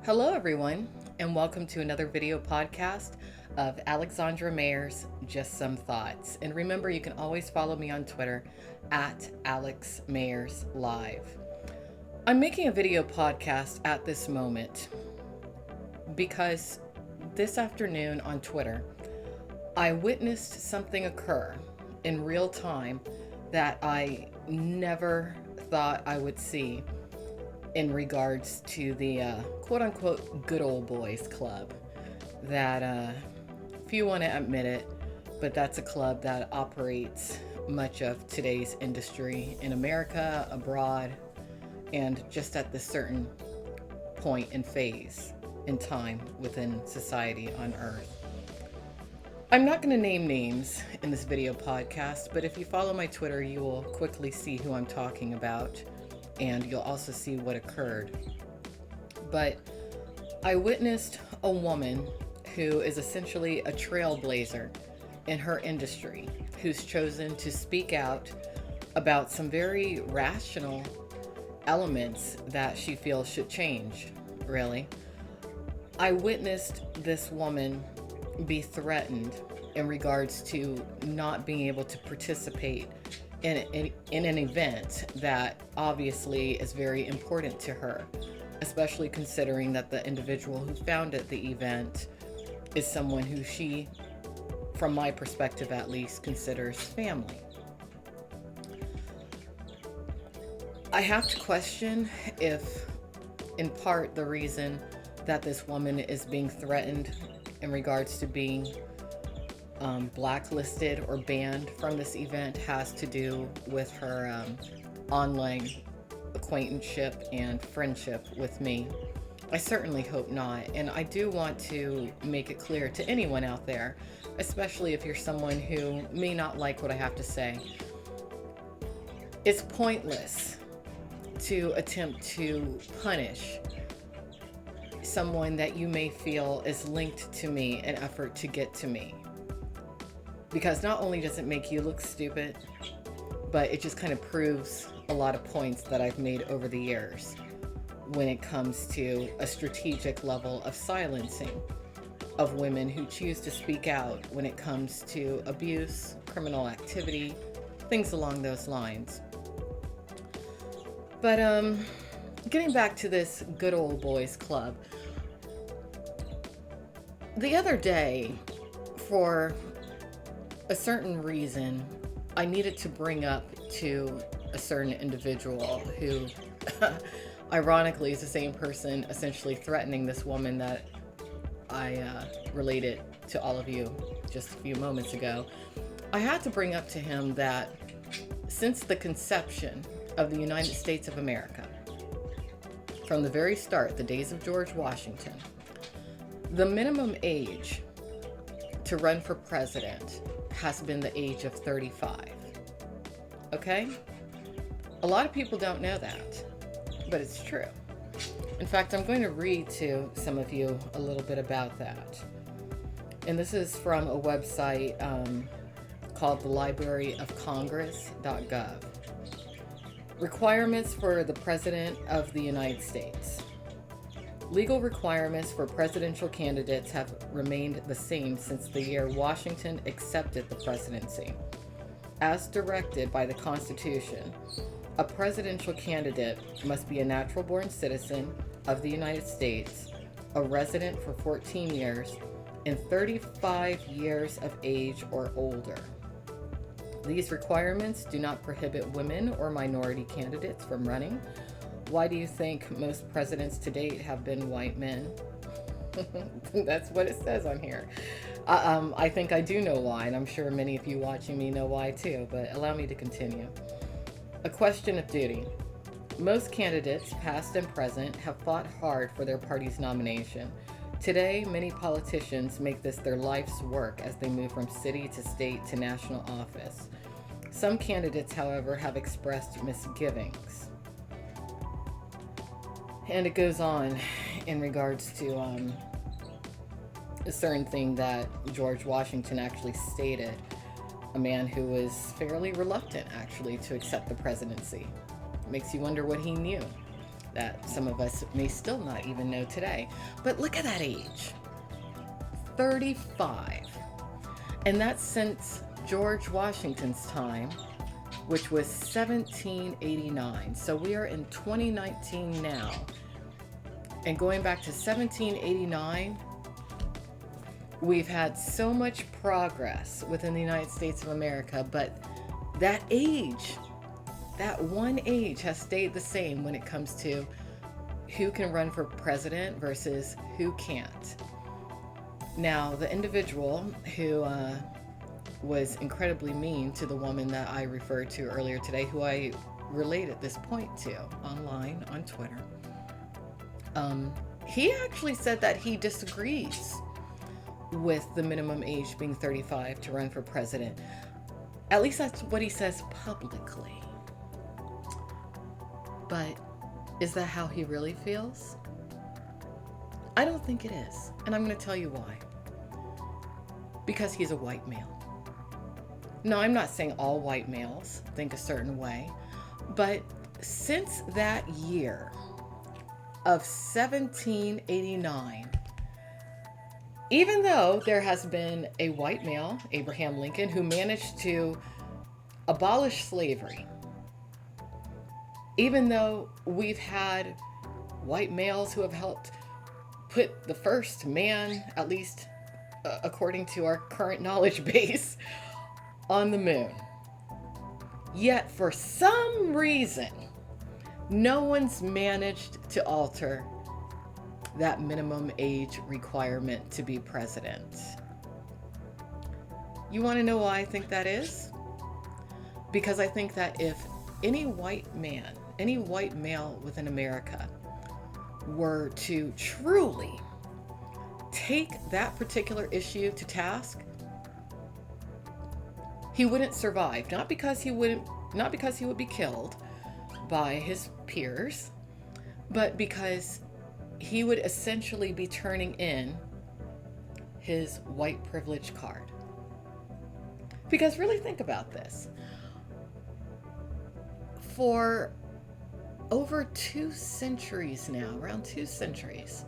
Hello, everyone, and welcome to another video podcast of Alexandra Mayers, Just Some Thoughts. And remember, you can always follow me on Twitter at Alex Mayers Live. I'm making a video podcast at this moment because this afternoon on Twitter, I witnessed something occur in real time that I never thought I would see in regards to the quote-unquote good old boys club that few want to admit it, but that's a club that operates much of today's industry in America, abroad, and just at this certain point and phase in time within society on Earth. I'm not going to name names in this video podcast, but if you follow my Twitter, you will quickly see who I'm talking about, and you'll also see what occurred. But I witnessed a woman who is essentially a trailblazer in her industry, who's chosen to speak out about some very rational elements that she feels should change, really. I witnessed this woman be threatened in regards to not being able to participate in an event that obviously is very important to her, especially considering that the individual who founded the event is someone who she, from my perspective at least, considers family. I have to question if, in part, the reason that this woman is being threatened in regards to being blacklisted or banned from this event has to do with her online acquaintanceship and friendship with me. I certainly hope not, and I do want to make it clear to anyone out there, especially if you're someone who may not like what I have to say, it's pointless to attempt to punish someone that you may feel is linked to me in an effort to get to me. Because not only does it make you look stupid, but it just kind of proves a lot of points that I've made over the years when it comes to a strategic level of silencing of women who choose to speak out when it comes to abuse, criminal activity, things along those lines. But getting back to this good old boys club, the other day, for a certain reason, I needed to bring up to a certain individual who ironically is the same person essentially threatening this woman that I related to all of you just a few moments ago. I had to bring up to him that since the conception of the United States of America, from the very start, the days of George Washington, the minimum age to run for president has been the age of 35. Okay? A lot of people don't know that, but it's true. In fact, I'm going to read to some of you a little bit about that. And this is from a website called the Library of Congress.gov. Requirements for the President of the United States. Legal requirements for presidential candidates have remained the same since the year Washington accepted the presidency. As directed by the Constitution, a presidential candidate must be a natural-born citizen of the United States, a resident for 14 years, and 35 years of age or older. These requirements do not prohibit women or minority candidates from running. Why do you think most presidents to date have been white men? That's what it says on here. I think I do know why, and I'm sure many of you watching me know why too, but allow me to continue. A question of duty. Most candidates, past and present, have fought hard for their party's nomination. Today, many politicians make this their life's work as they move from city to state to national office. Some candidates, however, have expressed misgivings. And it goes on in regards to a certain thing that George Washington actually stated, a man who was fairly reluctant actually to accept the presidency. Makes you wonder what he knew. that some of us may still not even know today. But look at that age, 35. And that's since George Washington's time, which was 1789. So we are in 2019 now. And going back to 1789, we've had so much progress within the United States of America, but that age, that one age has stayed the same when it comes to who can run for president versus who can't. Now, the individual who was incredibly mean to the woman that I referred to earlier today, who I related this point to online on Twitter, he actually said that he disagrees with the minimum age being 35 to run for president. At least that's what he says publicly. But is that how he really feels? I don't think it is. And I'm going to tell you why. Because he's a white male. No, I'm not saying all white males think a certain way, but since that year of 1789, even though there has been a white male, Abraham Lincoln, who managed to abolish slavery, even though we've had white males who have helped put the first man, at least according to our current knowledge base, on the moon, yet for some reason, no one's managed to alter that minimum age requirement to be president. You want to know why I think that is? Because I think that if any white man, any white male within America were to truly take that particular issue to task, he wouldn't survive. Not because he would be killed by his peers, but because he would essentially be turning in his white privilege card. Because really think about this. For over 2 centuries now, around 2 centuries,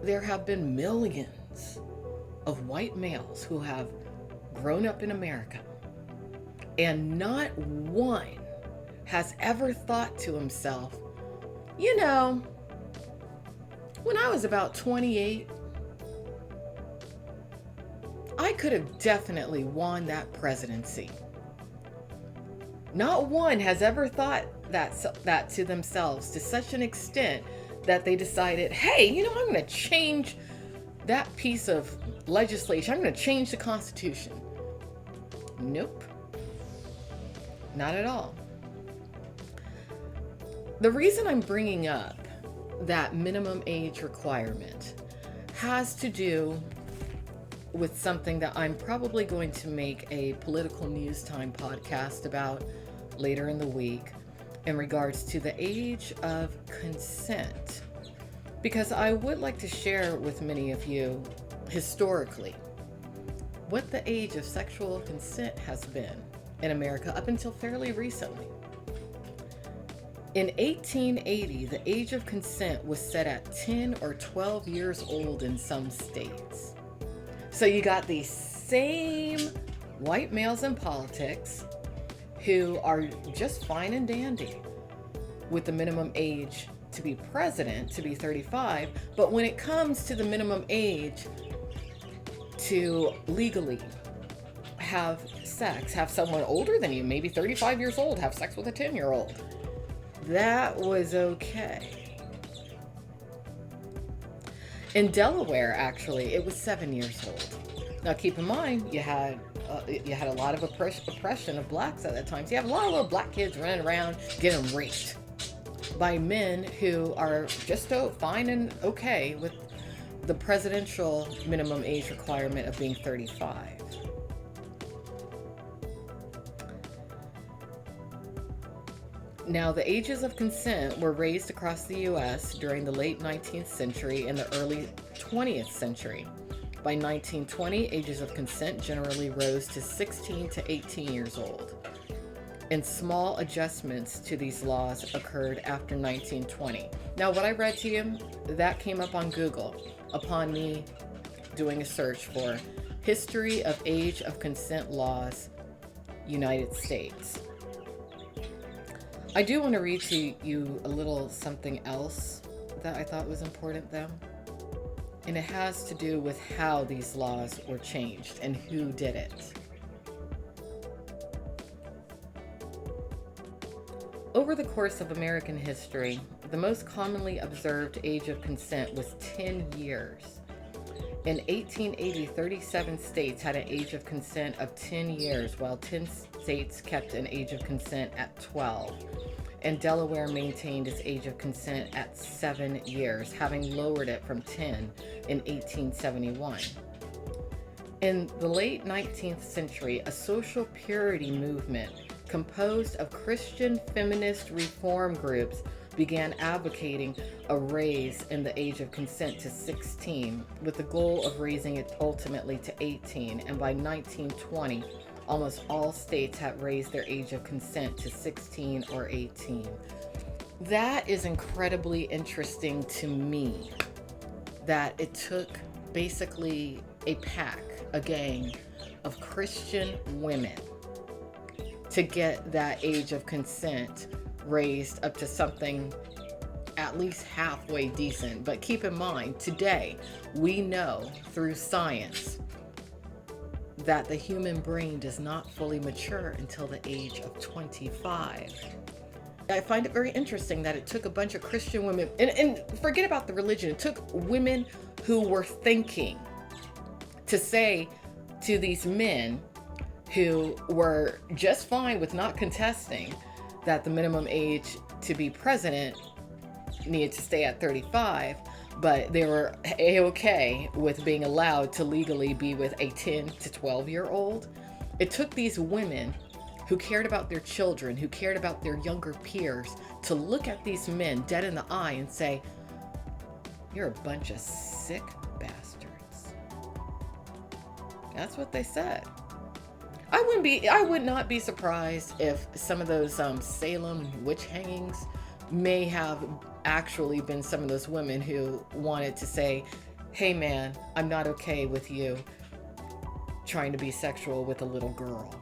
there have been millions of white males who have grown up in America, and not one has ever thought to himself, you know, when I was about 28, I could have definitely won that presidency. Not one has ever thought that to themselves to such an extent that they decided, hey, you know, I'm going to change that piece of legislation. I'm going to change the Constitution. Nope. Not at all. The reason I'm bringing up that minimum age requirement has to do with something that I'm probably going to make a political news time podcast about later in the week in regards to the age of consent. Because I would like to share with many of you historically what the age of sexual consent has been in America up until fairly recently. In 1880, the age of consent was set at 10 or 12 years old in some states. So you got these same white males in politics who are just fine and dandy with the minimum age to be president, to be 35, but when it comes to the minimum age to legally have sex, have someone older than you, maybe 35 years old, have sex with a 10-year-old, that was okay. In Delaware, actually, it was 7 years old. Now, keep in mind, you had a lot of oppression of blacks at that time. So you have a lot of little black kids running around getting raped by men who are just fine and okay with the presidential minimum age requirement of being 35. Now, the ages of consent were raised across the U.S. during the late 19th century and the early 20th century. By 1920, ages of consent generally rose to 16 to 18 years old. and small adjustments to these laws occurred after 1920. Now, what I read to you, that came up on Google upon me doing a search for History of Age of Consent Laws, United States. I do want to read to you a little something else that I thought was important, though. And it has to do with how these laws were changed and who did it. Over the course of American history, the most commonly observed age of consent was 10 years. In 1880, 37 states had an age of consent of 10 years, while 10 states kept an age of consent at 12. And Delaware maintained its age of consent at 7 years, having lowered it from 10 in 1871. In the late 19th century, a social purity movement composed of Christian feminist reform groups began advocating a raise in the age of consent to 16, with the goal of raising it ultimately to 18, and by 1920, almost all states had raised their age of consent to 16 or 18. That is incredibly interesting to me, that it took basically a pack, a gang of Christian women to get that age of consent raised up to something at least halfway decent. But keep in mind, today we know through science that the human brain does not fully mature until the age of 25. I find it very interesting that it took a bunch of Christian women, and forget about the religion, it took women who were thinking to say to these men who were just fine with not contesting that the minimum age to be president needed to stay at 35, but they were a-okay with being allowed to legally be with a 10 to 12-year-old. It took these women who cared about their children, who cared about their younger peers, to look at these men dead in the eye and say, "You're a bunch of sick bastards." That's what they said. I would not be surprised if some of those Salem witch hangings may have actually been some of those women who wanted to say, "Hey man, I'm not okay with you trying to be sexual with a little girl."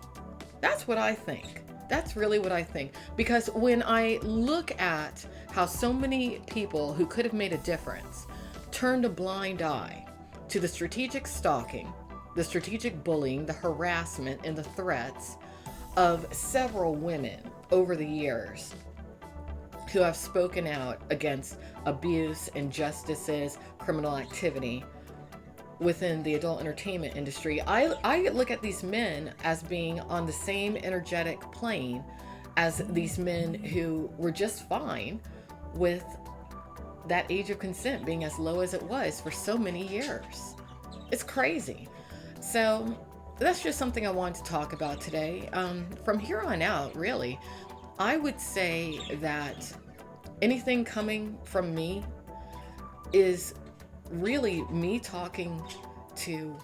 That's what I think. That's really what I think. Because when I look at how so many people who could have made a difference turned a blind eye to the strategic stalking, the strategic bullying, the harassment, and the threats of several women over the years who have spoken out against abuse, injustices, criminal activity within the adult entertainment industry, I look at these men as being on the same energetic plane as these men who were just fine with that age of consent being as low as it was for so many years. It's crazy. So that's just something I wanted to talk about today. From here on out, really, I would say that anything coming from me is really me talking to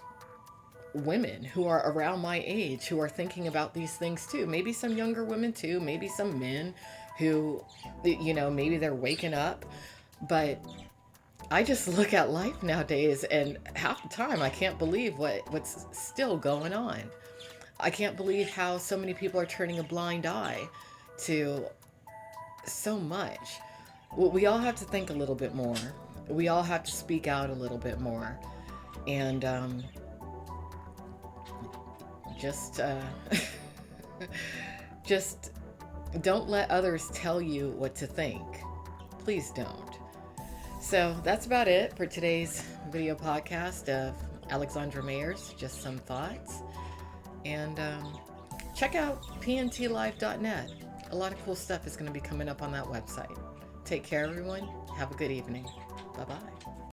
women who are around my age, who are thinking about these things too. Maybe some younger women too, maybe some men who, maybe they're waking up. But I just look at life nowadays, and half the time I can't believe what's still going on. I can't believe how so many people are turning a blind eye to so much. Well, we all have to think a little bit more. We all have to speak out a little bit more. And just don't let others tell you what to think. Please don't. So that's about it for today's video podcast of Alexandra Mayers, Just Some Thoughts. And check out pntlive.net. A lot of cool stuff is going to be coming up on that website. Take care, everyone. Have a good evening. Bye-bye.